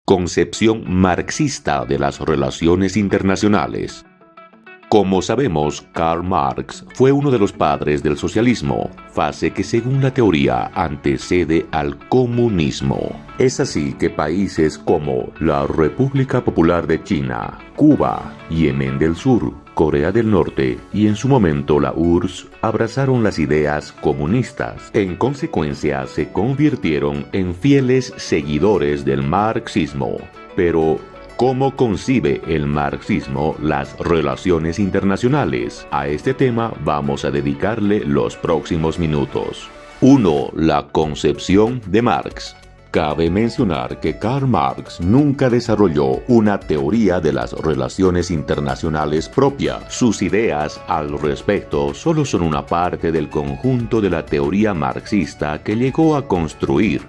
Concepción marxista de las relaciones internacionales. Como sabemos, Karl Marx fue uno de los padres del socialismo, fase que según la teoría antecede al comunismo. Es así que países como la República Popular de China, Cuba, Yemen del Sur, Corea del Norte y en su momento la URSS abrazaron las ideas comunistas. En consecuencia, se convirtieron en fieles seguidores del marxismo. Pero, ¿cómo concibe el marxismo las relaciones internacionales? A este tema vamos a dedicarle los próximos minutos. 1. La concepción de Marx. Cabe mencionar que Karl Marx nunca desarrolló una teoría de las relaciones internacionales propia. Sus ideas al respecto solo son una parte del conjunto de la teoría marxista que llegó a construir.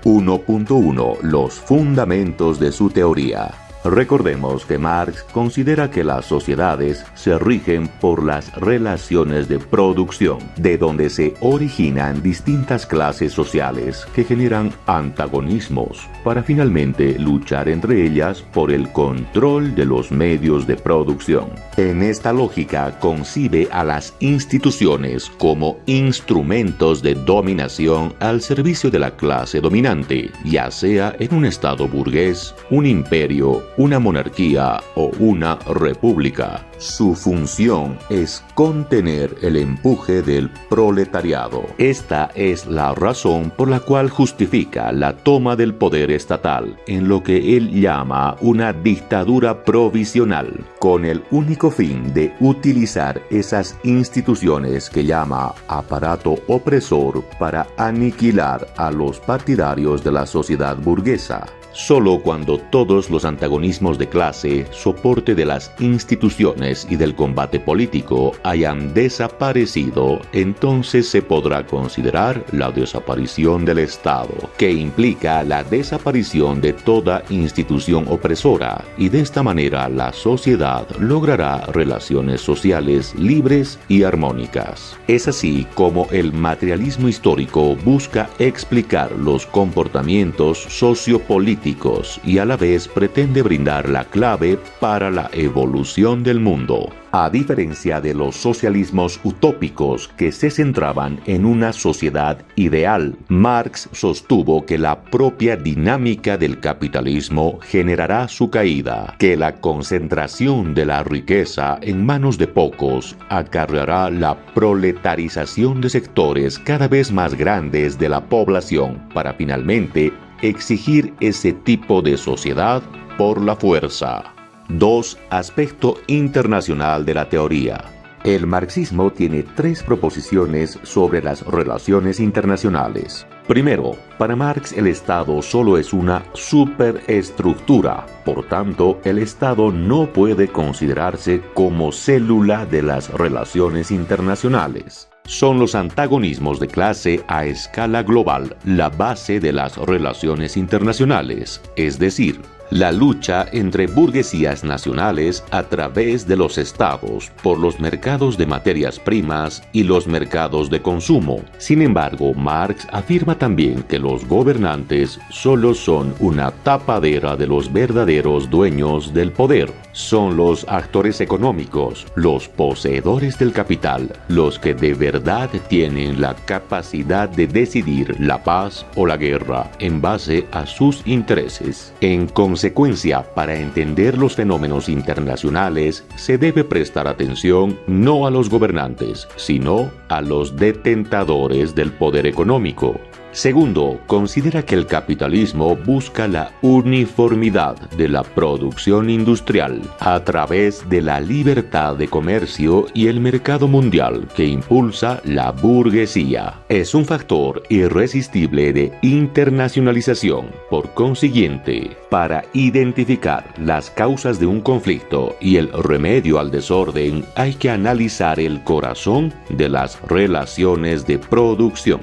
1.1. Los fundamentos de su teoría. Recordemos que Marx considera que las sociedades se rigen por las relaciones de producción, de donde se originan distintas clases sociales que generan antagonismos, para finalmente luchar entre ellas por el control de los medios de producción. En esta lógica concibe a las instituciones como instrumentos de dominación al servicio de la clase dominante, ya sea en un estado burgués, un imperio, una monarquía o una república. Su función es contener el empuje del proletariado. Esta es la razón por la cual justifica la toma del poder estatal en lo que él llama una dictadura provisional, con el único fin de utilizar esas instituciones que llama aparato opresor para aniquilar a los partidarios de la sociedad burguesa. Solo cuando todos los antagonismos de clase, soporte de las instituciones y del combate político hayan desaparecido, entonces se podrá considerar la desaparición del Estado, que implica la desaparición de toda institución opresora, y de esta manera la sociedad logrará relaciones sociales libres y armónicas. Es así como el materialismo histórico busca explicar los comportamientos sociopolíticos y a la vez pretende brindar la clave para la evolución del mundo. A diferencia de los socialismos utópicos que se centraban en una sociedad ideal, Marx sostuvo que la propia dinámica del capitalismo generará su caída, que la concentración de la riqueza en manos de pocos acarreará la proletarización de sectores cada vez más grandes de la población para finalmente exigir ese tipo de sociedad por la fuerza. 2. Aspecto internacional de la teoría. El marxismo tiene 3 proposiciones sobre las relaciones internacionales. Primero, para Marx el Estado solo es una superestructura, por tanto, el Estado no puede considerarse como célula de las relaciones internacionales. Son los antagonismos de clase a escala global la base de las relaciones internacionales, es decir, la lucha entre burguesías nacionales a través de los estados por los mercados de materias primas y los mercados de consumo. Sin embargo, Marx afirma también que los gobernantes solo son una tapadera de los verdaderos dueños del poder. Son los actores económicos, los poseedores del capital, los que de verdad tienen la capacidad de decidir la paz o la guerra en base a sus intereses. En consecuencia, para entender los fenómenos internacionales, se debe prestar atención no a los gobernantes, sino a los detentadores del poder económico. Segundo, considera que el capitalismo busca la uniformidad de la producción industrial a través de la libertad de comercio y el mercado mundial que impulsa la burguesía. Es un factor irresistible de internacionalización. Por consiguiente, para identificar las causas de un conflicto y el remedio al desorden, hay que analizar el corazón de las relaciones de producción.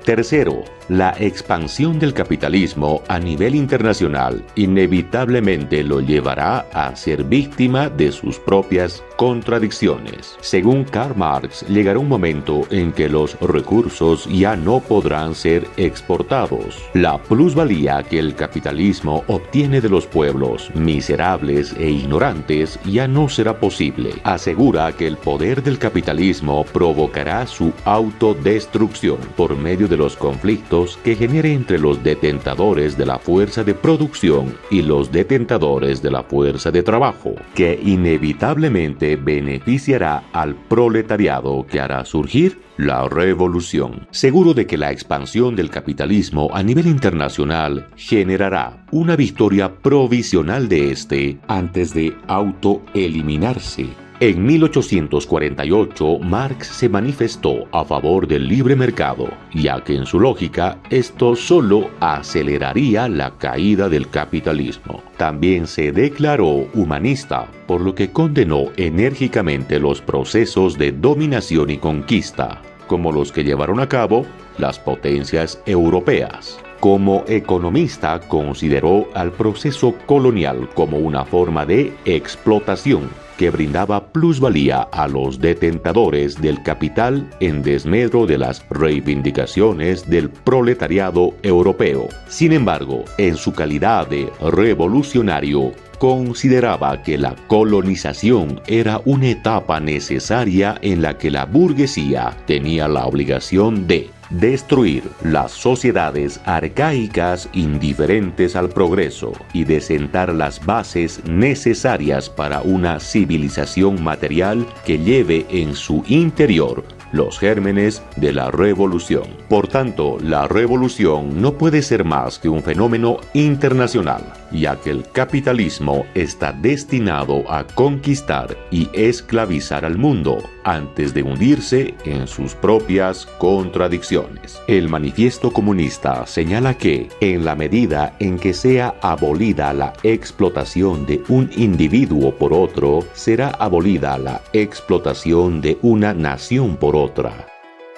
Tercero, la expansión del capitalismo a nivel internacional inevitablemente lo llevará a ser víctima de sus propias contradicciones. Según Karl Marx, llegará un momento en que los recursos ya no podrán ser exportados. La plusvalía que el capitalismo obtiene de los pueblos miserables e ignorantes ya no será posible. Asegura que el poder del capitalismo provocará su autodestrucción por medio de los conflictos que genere entre los detentadores de la fuerza de producción y los detentadores de la fuerza de trabajo, que inevitablemente beneficiará al proletariado, que hará surgir la revolución. Seguro de que la expansión del capitalismo a nivel internacional generará una victoria provisional de este antes de autoeliminarse. En 1848, Marx se manifestó a favor del libre mercado, ya que en su lógica esto solo aceleraría la caída del capitalismo. También se declaró humanista, por lo que condenó enérgicamente los procesos de dominación y conquista, como los que llevaron a cabo las potencias europeas. Como economista, consideró al proceso colonial como una forma de explotación que brindaba plusvalía a los detentadores del capital en desmedro de las reivindicaciones del proletariado europeo. Sin embargo, en su calidad de revolucionario, consideraba que la colonización era una etapa necesaria en la que la burguesía tenía la obligación de destruir las sociedades arcaicas indiferentes al progreso y de sentar las bases necesarias para una civilización material que lleve en su interior los gérmenes de la revolución. Por tanto, la revolución no puede ser más que un fenómeno internacional, ya que el capitalismo está destinado a conquistar y esclavizar al mundo antes de hundirse en sus propias contradicciones. El Manifiesto Comunista señala que, en la medida en que sea abolida la explotación de un individuo por otro, será abolida la explotación de una nación por otra.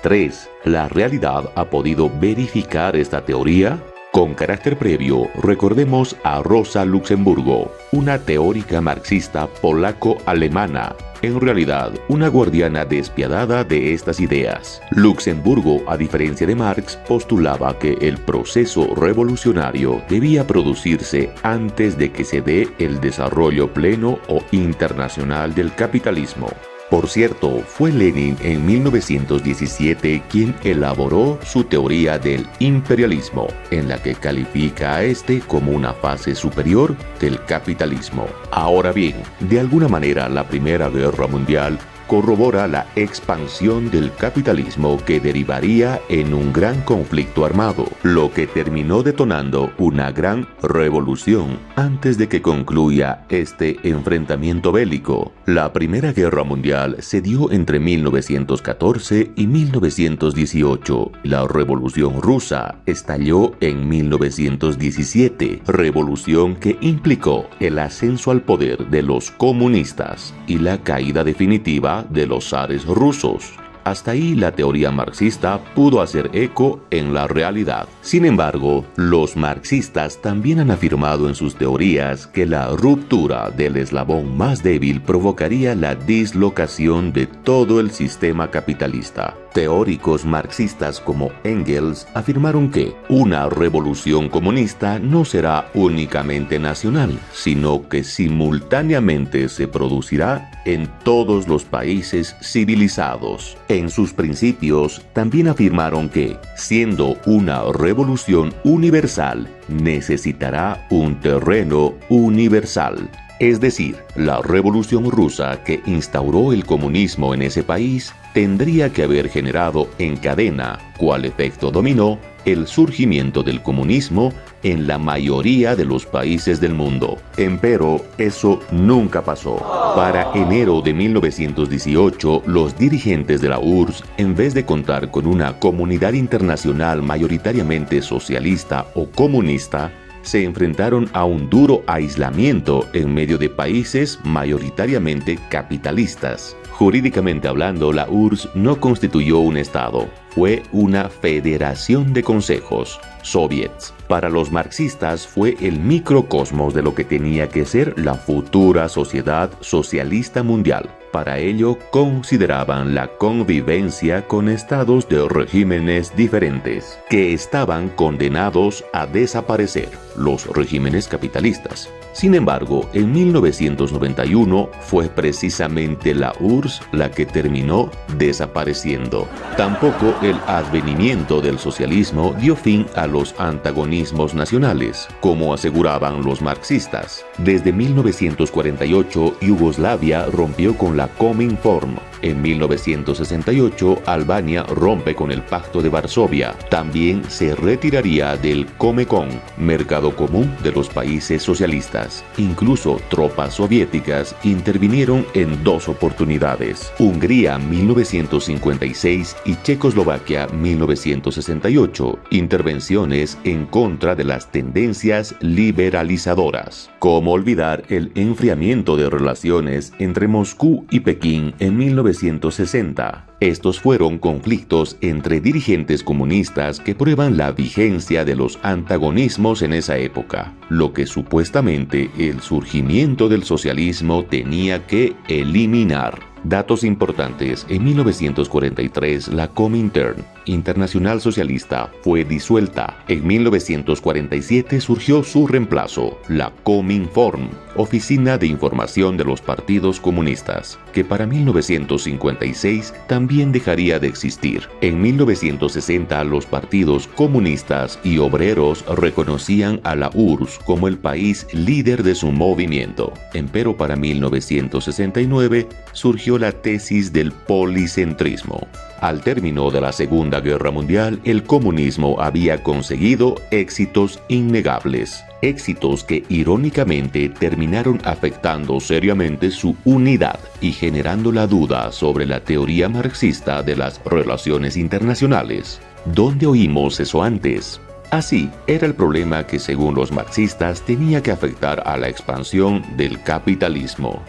3. ¿La realidad ha podido verificar esta teoría? Con carácter previo, recordemos a Rosa Luxemburgo, una teórica marxista polaco-alemana, en realidad una guardiana despiadada de estas ideas. Luxemburgo, a diferencia de Marx, postulaba que el proceso revolucionario debía producirse antes de que se dé el desarrollo pleno o internacional del capitalismo. Por cierto, fue Lenin en 1917 quien elaboró su teoría del imperialismo, en la que califica a este como una fase superior del capitalismo. Ahora bien, de alguna manera la Primera Guerra Mundial corrobora la expansión del capitalismo que derivaría en un gran conflicto armado, lo que terminó detonando una gran revolución antes de que concluya este enfrentamiento bélico. La Primera Guerra Mundial se dio entre 1914 y 1918. La Revolución Rusa estalló en 1917, revolución que implicó el ascenso al poder de los comunistas y la caída definitiva de los zares rusos. Hasta ahí la teoría marxista pudo hacer eco en la realidad. Sin embargo, los marxistas también han afirmado en sus teorías que la ruptura del eslabón más débil provocaría la dislocación de todo el sistema capitalista. Teóricos marxistas como Engels afirmaron que una revolución comunista no será únicamente nacional, sino que simultáneamente se producirá en todos los países civilizados. En sus principios también afirmaron que, siendo una revolución universal, necesitará un terreno universal. Es decir, la Revolución Rusa que instauró el comunismo en ese país tendría que haber generado en cadena, cual efecto dominó, el surgimiento del comunismo en la mayoría de los países del mundo. Empero, eso nunca pasó. Para enero de 1918, los dirigentes de la URSS, en vez de contar con una comunidad internacional mayoritariamente socialista o comunista, se enfrentaron a un duro aislamiento en medio de países mayoritariamente capitalistas. Jurídicamente hablando, la URSS no constituyó un Estado, fue una federación de consejos, soviets. Para los marxistas fue el microcosmos de lo que tenía que ser la futura sociedad socialista mundial. Para ello consideraban la convivencia con estados de regímenes diferentes, que estaban condenados a desaparecer, los regímenes capitalistas. Sin embargo, en 1991 fue precisamente la URSS la que terminó desapareciendo. Tampoco el advenimiento del socialismo dio fin a los antagonismos nacionales, como aseguraban los marxistas. Desde 1948, Yugoslavia rompió con la Cominform. En 1968, Albania rompe con el Pacto de Varsovia. También se retiraría del Comecon, mercado común de los países socialistas. Incluso tropas soviéticas intervinieron en 2 oportunidades: Hungría 1956 y Checoslovaquia 1968, intervenciones en contra de las tendencias liberalizadoras. ¿Cómo olvidar el enfriamiento de relaciones entre Moscú y Pekín en 1960? Estos fueron conflictos entre dirigentes comunistas que prueban la vigencia de los antagonismos en esa época, lo que supuestamente el surgimiento del socialismo tenía que eliminar. Datos importantes: en 1943 la Comintern, Internacional Socialista, fue disuelta. En 1947 surgió su reemplazo, la Cominform, Oficina de Información de los Partidos Comunistas, que para 1956 también dejaría de existir. En 1960 los partidos comunistas y obreros reconocían a la URSS como el país líder de su movimiento. Empero para 1969 surgió la tesis del policentrismo. Al término de la Segunda Guerra Mundial, el comunismo había conseguido éxitos innegables. Éxitos que irónicamente terminaron afectando seriamente su unidad y generando la duda sobre la teoría marxista de las relaciones internacionales. ¿Dónde oímos eso antes? Así, era el problema que según los marxistas tenía que afectar a la expansión del capitalismo.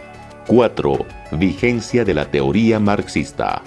4. Vigencia de la teoría marxista.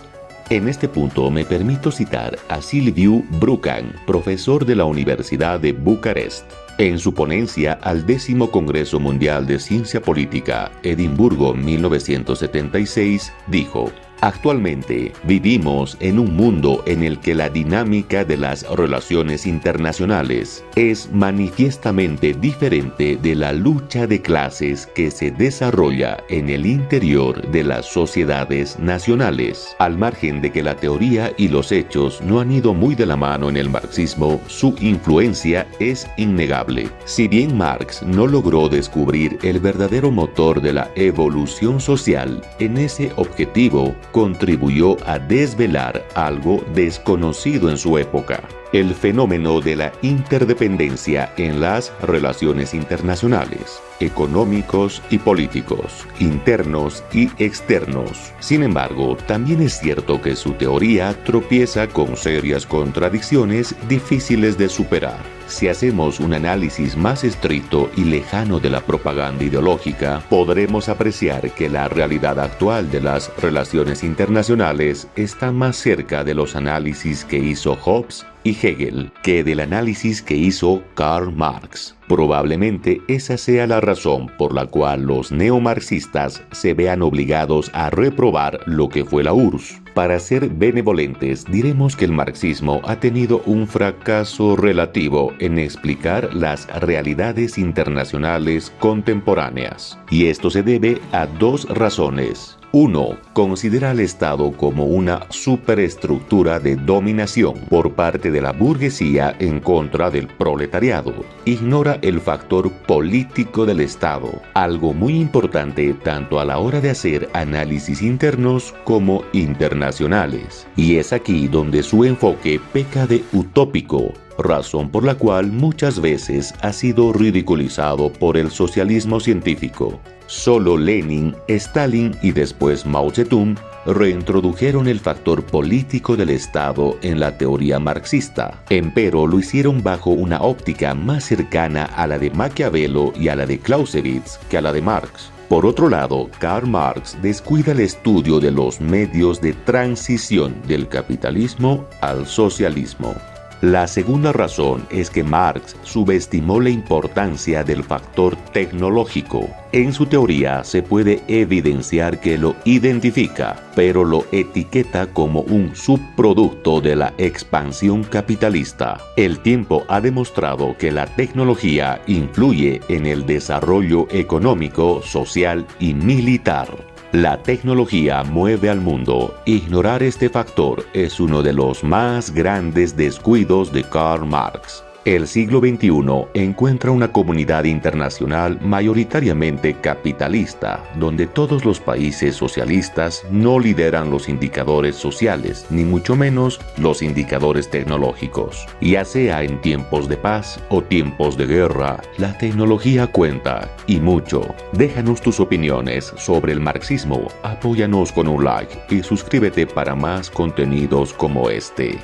En este punto me permito citar a Silviu Brucan, profesor de la Universidad de Bucarest. En su ponencia al 10º Congreso Mundial de Ciencia Política, Edimburgo 1976, dijo: actualmente vivimos en un mundo en el que la dinámica de las relaciones internacionales es manifiestamente diferente de la lucha de clases que se desarrolla en el interior de las sociedades nacionales. Al margen de que la teoría y los hechos no han ido muy de la mano en el marxismo, su influencia es innegable. Si bien Marx no logró descubrir el verdadero motor de la evolución social, en ese objetivo contribuyó a desvelar algo desconocido en su época: el fenómeno de la interdependencia en las relaciones internacionales, económicos y políticos, internos y externos. Sin embargo, también es cierto que su teoría tropieza con serias contradicciones difíciles de superar. Si hacemos un análisis más estricto y lejano de la propaganda ideológica, podremos apreciar que la realidad actual de las relaciones internacionales está más cerca de los análisis que hizo Hobbes y Hegel que del análisis que hizo Karl Marx. Probablemente esa sea la razón por la cual los neomarxistas se vean obligados a reprobar lo que fue la URSS. Para ser benevolentes, diremos que el marxismo ha tenido un fracaso relativo en explicar las realidades internacionales contemporáneas. Y esto se debe a 2 razones. 1. Considera al Estado como una superestructura de dominación por parte de la burguesía en contra del proletariado. Ignora el factor político del Estado, algo muy importante tanto a la hora de hacer análisis internos como internacionales. Y es aquí donde su enfoque peca de utópico. razón por la cual muchas veces ha sido ridiculizado por el socialismo científico. Solo Lenin, Stalin y después Mao Zedong reintrodujeron el factor político del Estado en la teoría marxista, empero lo hicieron bajo una óptica más cercana a la de Maquiavelo y a la de Clausewitz que a la de Marx. Por otro lado, Karl Marx descuida el estudio de los medios de transición del capitalismo al socialismo. La segunda razón es que Marx subestimó la importancia del factor tecnológico. En su teoría se puede evidenciar que lo identifica, pero lo etiqueta como un subproducto de la expansión capitalista. El tiempo ha demostrado que la tecnología influye en el desarrollo económico, social y militar. La tecnología mueve al mundo. Ignorar este factor es uno de los más grandes descuidos de Karl Marx. El siglo XXI encuentra una comunidad internacional mayoritariamente capitalista, donde todos los países socialistas no lideran los indicadores sociales, ni mucho menos los indicadores tecnológicos. Ya sea en tiempos de paz o tiempos de guerra, la tecnología cuenta, y mucho. Déjanos tus opiniones sobre el marxismo, apóyanos con un like y suscríbete para más contenidos como este.